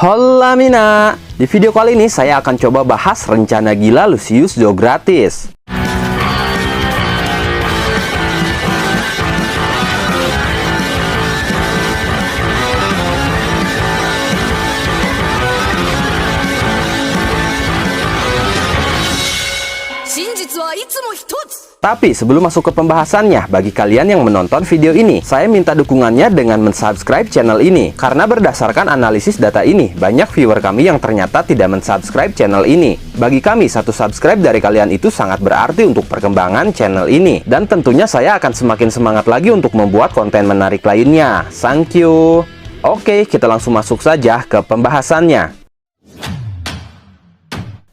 Hola Mina, di video kali ini saya akan coba bahas rencana gila Lucius Diogratias. Tapi sebelum masuk ke pembahasannya, bagi kalian yang menonton video ini, saya minta dukungannya dengan mensubscribe channel ini. Karena berdasarkan analisis data ini, banyak viewer kami yang ternyata tidak mensubscribe channel ini. Bagi kami, satu subscribe dari kalian itu sangat berarti untuk perkembangan channel ini. Dan tentunya saya akan semakin semangat lagi untuk membuat konten menarik lainnya. Thank you. Oke, kita langsung masuk saja ke pembahasannya.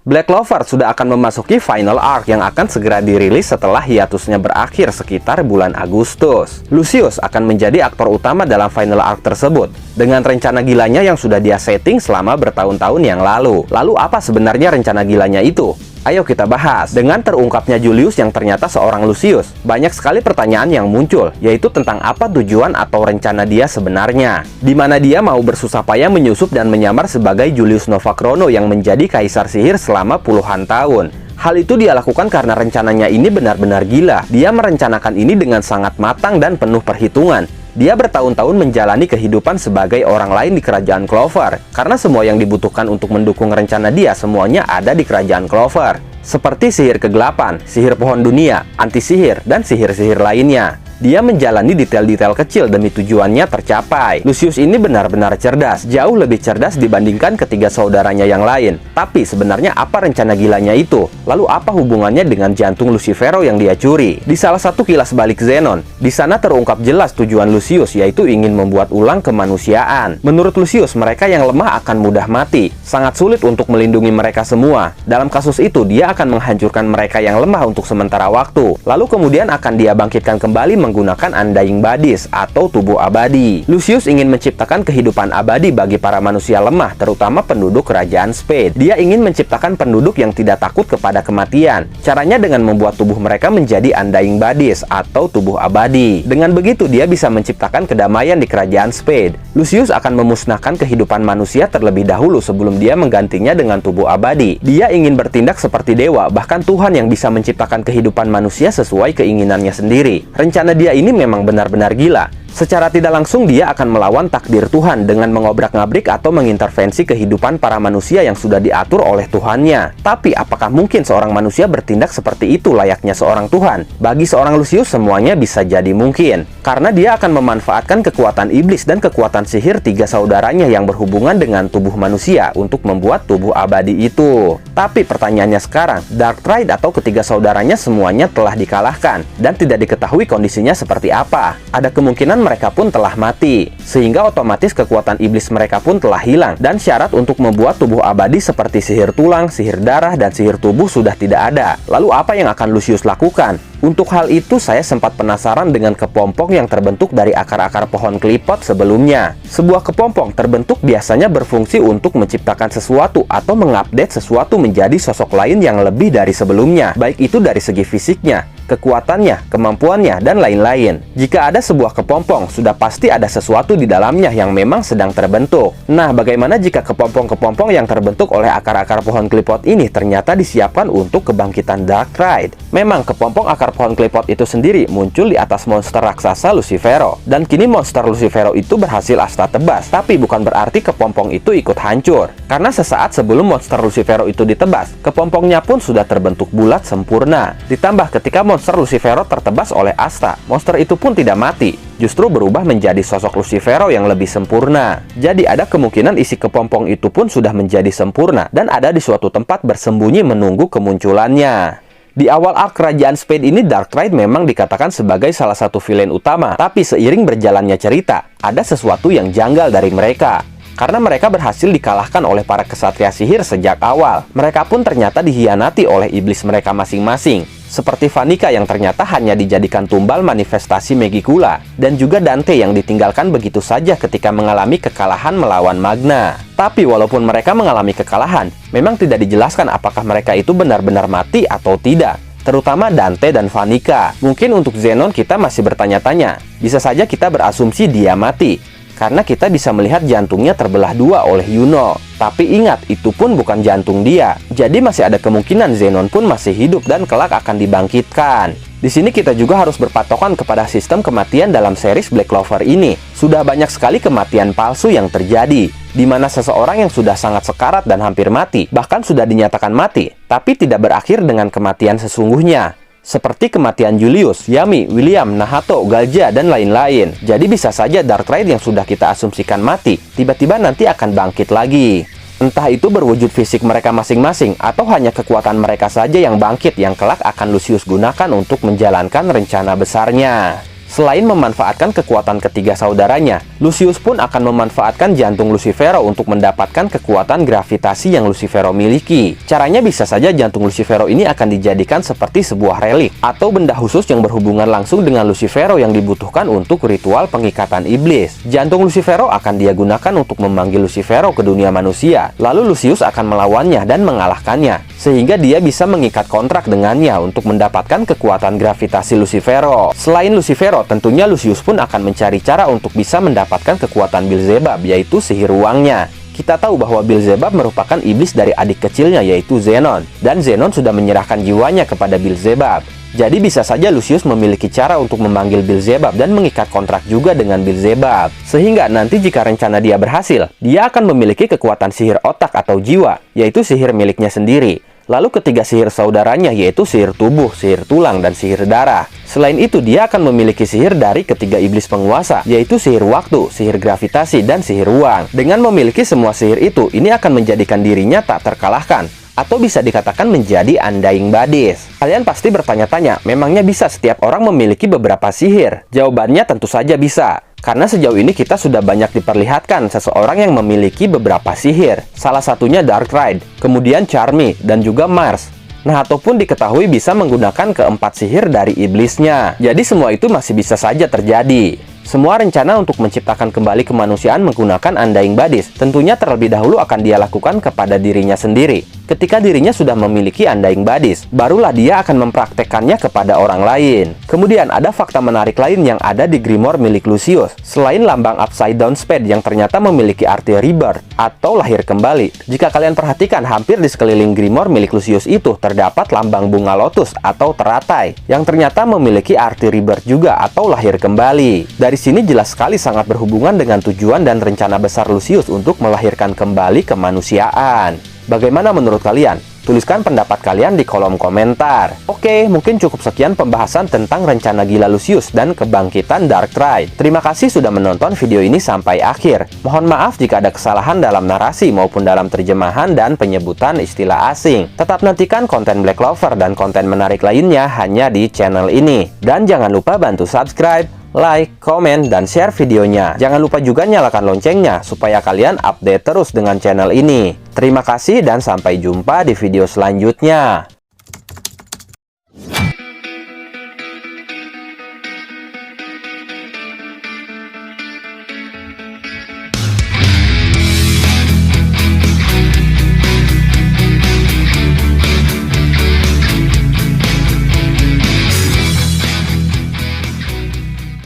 Black Clover sudah akan memasuki final arc yang akan segera dirilis setelah hiatusnya berakhir sekitar bulan Agustus. Lucius akan menjadi aktor utama dalam final arc tersebut dengan rencana gilanya yang sudah dia setting selama bertahun-tahun yang lalu. Lalu apa sebenarnya rencana gilanya itu? Ayo kita bahas. Dengan terungkapnya Julius yang ternyata seorang Lucius, banyak sekali pertanyaan yang muncul, yaitu tentang apa tujuan atau rencana dia sebenarnya. Di mana dia mau bersusah payah menyusup dan menyamar sebagai Julius Novachrono yang menjadi kaisar sihir selama puluhan tahun. Hal itu dia lakukan karena rencananya ini benar-benar gila. Dia merencanakan ini dengan sangat matang dan penuh perhitungan. Dia bertahun-tahun menjalani kehidupan sebagai orang lain di kerajaan Clover, karena semua yang dibutuhkan untuk mendukung rencana dia semuanya ada di kerajaan Clover. Seperti sihir kegelapan, sihir pohon dunia, anti-sihir, dan sihir-sihir lainnya. Dia menjalani detail-detail kecil demi tujuannya tercapai. Lucius ini benar-benar cerdas, jauh lebih cerdas dibandingkan ketiga saudaranya yang lain. Tapi sebenarnya apa rencana gilanya itu? Lalu apa hubungannya dengan jantung Lucifero yang dia curi? Di salah satu kilas balik Zenon, di sana terungkap jelas tujuan Lucius, yaitu ingin membuat ulang kemanusiaan. Menurut Lucius, mereka yang lemah akan mudah mati. Sangat sulit untuk melindungi mereka semua. Dalam kasus itu, dia akan menghancurkan mereka yang lemah untuk sementara waktu. Lalu kemudian akan dia bangkitkan kembali menggunakan Undying Bodies atau tubuh abadi. Lucius ingin menciptakan kehidupan abadi bagi para manusia lemah, terutama penduduk kerajaan Spade. Dia ingin menciptakan penduduk yang tidak takut kepada kematian. Caranya dengan membuat tubuh mereka menjadi Undying Bodies atau tubuh abadi. Dengan begitu dia bisa menciptakan kedamaian di kerajaan Spade. Lucius akan memusnahkan kehidupan manusia terlebih dahulu sebelum dia menggantinya dengan tubuh abadi. Dia ingin bertindak seperti dewa, bahkan Tuhan yang bisa menciptakan kehidupan manusia sesuai keinginannya sendiri. Rencana dia ini memang benar-benar gila. Secara tidak langsung dia akan melawan takdir Tuhan dengan mengobrak-ngabrik atau mengintervensi kehidupan para manusia yang sudah diatur oleh Tuhannya. Tapi apakah mungkin seorang manusia bertindak seperti itu layaknya seorang Tuhan? Bagi seorang Lucius semuanya bisa jadi mungkin. Karena dia akan memanfaatkan kekuatan iblis dan kekuatan sihir tiga saudaranya yang berhubungan dengan tubuh manusia untuk membuat tubuh abadi itu. Tapi pertanyaannya sekarang, Darkrai atau ketiga saudaranya semuanya telah dikalahkan dan tidak diketahui kondisinya seperti apa. Ada kemungkinan mereka pun telah mati, sehingga otomatis kekuatan iblis mereka pun telah hilang, dan syarat untuk membuat tubuh abadi seperti sihir tulang, sihir darah, dan sihir tubuh sudah tidak ada. Lalu apa yang akan Lucius lakukan? Untuk hal itu saya sempat penasaran dengan kepompong yang terbentuk dari akar-akar pohon klipot sebelumnya. Sebuah kepompong terbentuk biasanya berfungsi untuk menciptakan sesuatu atau mengupdate sesuatu menjadi sosok lain yang lebih dari sebelumnya, baik itu dari segi fisiknya, kekuatannya, kemampuannya, dan lain-lain. Jika ada sebuah kepompong, sudah pasti ada sesuatu di dalamnya yang memang sedang terbentuk. Nah, bagaimana jika kepompong-kepompong yang terbentuk oleh akar-akar pohon klipot ini ternyata disiapkan untuk kebangkitan Darkrai? Memang kepompong akar pohon klipot itu sendiri muncul di atas monster raksasa Lucifero. Dan kini monster Lucifero itu berhasil asta tebas. Tapi bukan berarti kepompong itu ikut hancur. Karena sesaat sebelum monster Lucifero itu ditebas, kepompongnya pun sudah terbentuk bulat sempurna. Ditambah ketika monster Lucifero tertebas oleh Asta, monster itu pun tidak mati, justru berubah menjadi sosok Lucifero yang lebih sempurna. Jadi ada kemungkinan isi kepompong itu pun sudah menjadi sempurna dan ada di suatu tempat bersembunyi menunggu kemunculannya. Di awal arc kerajaan Spade ini, Darkrai memang dikatakan sebagai salah satu villain utama. Tapi seiring berjalannya cerita, ada sesuatu yang janggal dari mereka. Karena mereka berhasil dikalahkan oleh para kesatria sihir sejak awal. Mereka pun ternyata dihianati oleh iblis mereka masing-masing. Seperti Vanica yang ternyata hanya dijadikan tumbal manifestasi Megicula, dan juga Dante yang ditinggalkan begitu saja ketika mengalami kekalahan melawan Magna. Tapi walaupun mereka mengalami kekalahan, memang tidak dijelaskan apakah mereka itu benar-benar mati atau tidak. Terutama Dante dan Vanica. Mungkin untuk Zenon kita masih bertanya-tanya. Bisa saja kita berasumsi dia mati. karena kita bisa melihat jantungnya terbelah dua oleh Yuno. Tapi ingat, itu pun bukan jantung dia. Jadi masih ada kemungkinan Zenon pun masih hidup dan kelak akan dibangkitkan. Di sini kita juga harus berpatokan kepada sistem kematian dalam series Black Clover ini. Sudah banyak sekali kematian palsu yang terjadi, di mana seseorang yang sudah sangat sekarat dan hampir mati, bahkan sudah dinyatakan mati, tapi tidak berakhir dengan kematian sesungguhnya. Seperti kematian Julius, Yami, William, Nahato, Galja, dan lain-lain. Jadi bisa saja Darkrai yang sudah kita asumsikan mati, tiba-tiba nanti akan bangkit lagi. Entah itu berwujud fisik mereka masing-masing, atau hanya kekuatan mereka saja yang bangkit yang kelak akan Lucius gunakan untuk menjalankan rencana besarnya. Selain memanfaatkan kekuatan ketiga saudaranya, Lucius pun akan memanfaatkan jantung Lucifero untuk mendapatkan kekuatan gravitasi yang Lucifero miliki. Caranya bisa saja jantung Lucifero ini akan dijadikan seperti sebuah relik atau benda khusus yang berhubungan langsung dengan Lucifero yang dibutuhkan untuk ritual pengikatan iblis. Jantung Lucifero akan dia gunakan untuk memanggil Lucifero ke dunia manusia, lalu Lucius akan melawannya dan mengalahkannya, sehingga dia bisa mengikat kontrak dengannya untuk mendapatkan kekuatan gravitasi Lucifero. Selain Lucifero, tentunya Lucius pun akan mencari cara untuk bisa mendapatkan kekuatan Beelzebub, yaitu sihir ruangnya. Kita tahu bahwa Beelzebub merupakan iblis dari adik kecilnya, yaitu Zenon, dan Zenon sudah menyerahkan jiwanya kepada Beelzebub. Jadi bisa saja Lucius memiliki cara untuk memanggil Beelzebub dan mengikat kontrak juga dengan Beelzebub. Sehingga nanti jika rencana dia berhasil, dia akan memiliki kekuatan sihir otak atau jiwa, yaitu sihir miliknya sendiri. Lalu ketiga sihir saudaranya, yaitu sihir tubuh, sihir tulang, dan sihir darah. Selain itu, dia akan memiliki sihir dari ketiga iblis penguasa, yaitu sihir waktu, sihir gravitasi, dan sihir ruang. Dengan memiliki semua sihir itu, ini akan menjadikan dirinya tak terkalahkan, atau bisa dikatakan menjadi Undying Bodies. Kalian pasti bertanya-tanya, memangnya bisa setiap orang memiliki beberapa sihir? Jawabannya tentu saja bisa. Karena sejauh ini kita sudah banyak diperlihatkan seseorang yang memiliki beberapa sihir. Salah satunya Darkrai, kemudian Charmy, dan juga Mars. Nah, ataupun diketahui bisa menggunakan keempat sihir dari iblisnya. Jadi semua itu masih bisa saja terjadi. Semua rencana untuk menciptakan kembali kemanusiaan menggunakan Undying Bodies tentunya terlebih dahulu akan dia lakukan kepada dirinya sendiri. Ketika dirinya sudah memiliki Undying Bodies, barulah dia akan mempraktekkannya kepada orang lain. Kemudian ada fakta menarik lain yang ada di Grimoire milik Lucius. Selain lambang Upside Down Spade yang ternyata memiliki arti rebirth atau lahir kembali. Jika kalian perhatikan, hampir di sekeliling Grimoire milik Lucius itu terdapat lambang bunga lotus atau teratai yang ternyata memiliki arti rebirth juga atau lahir kembali. Dari sini jelas sekali sangat berhubungan dengan tujuan dan rencana besar Lucius untuk melahirkan kembali kemanusiaan. Bagaimana menurut kalian? Tuliskan pendapat kalian di kolom komentar. Oke, mungkin cukup sekian pembahasan tentang rencana gila Lucius dan kebangkitan Darkrai. Terima kasih sudah menonton video ini sampai akhir. Mohon maaf jika ada kesalahan dalam narasi maupun dalam terjemahan dan penyebutan istilah asing. Tetap nantikan konten Black Clover dan konten menarik lainnya hanya di channel ini. Dan jangan lupa bantu subscribe, like, komen, dan share videonya. Jangan lupa juga nyalakan loncengnya supaya kalian update terus dengan channel ini. Terima kasih dan sampai jumpa di video selanjutnya.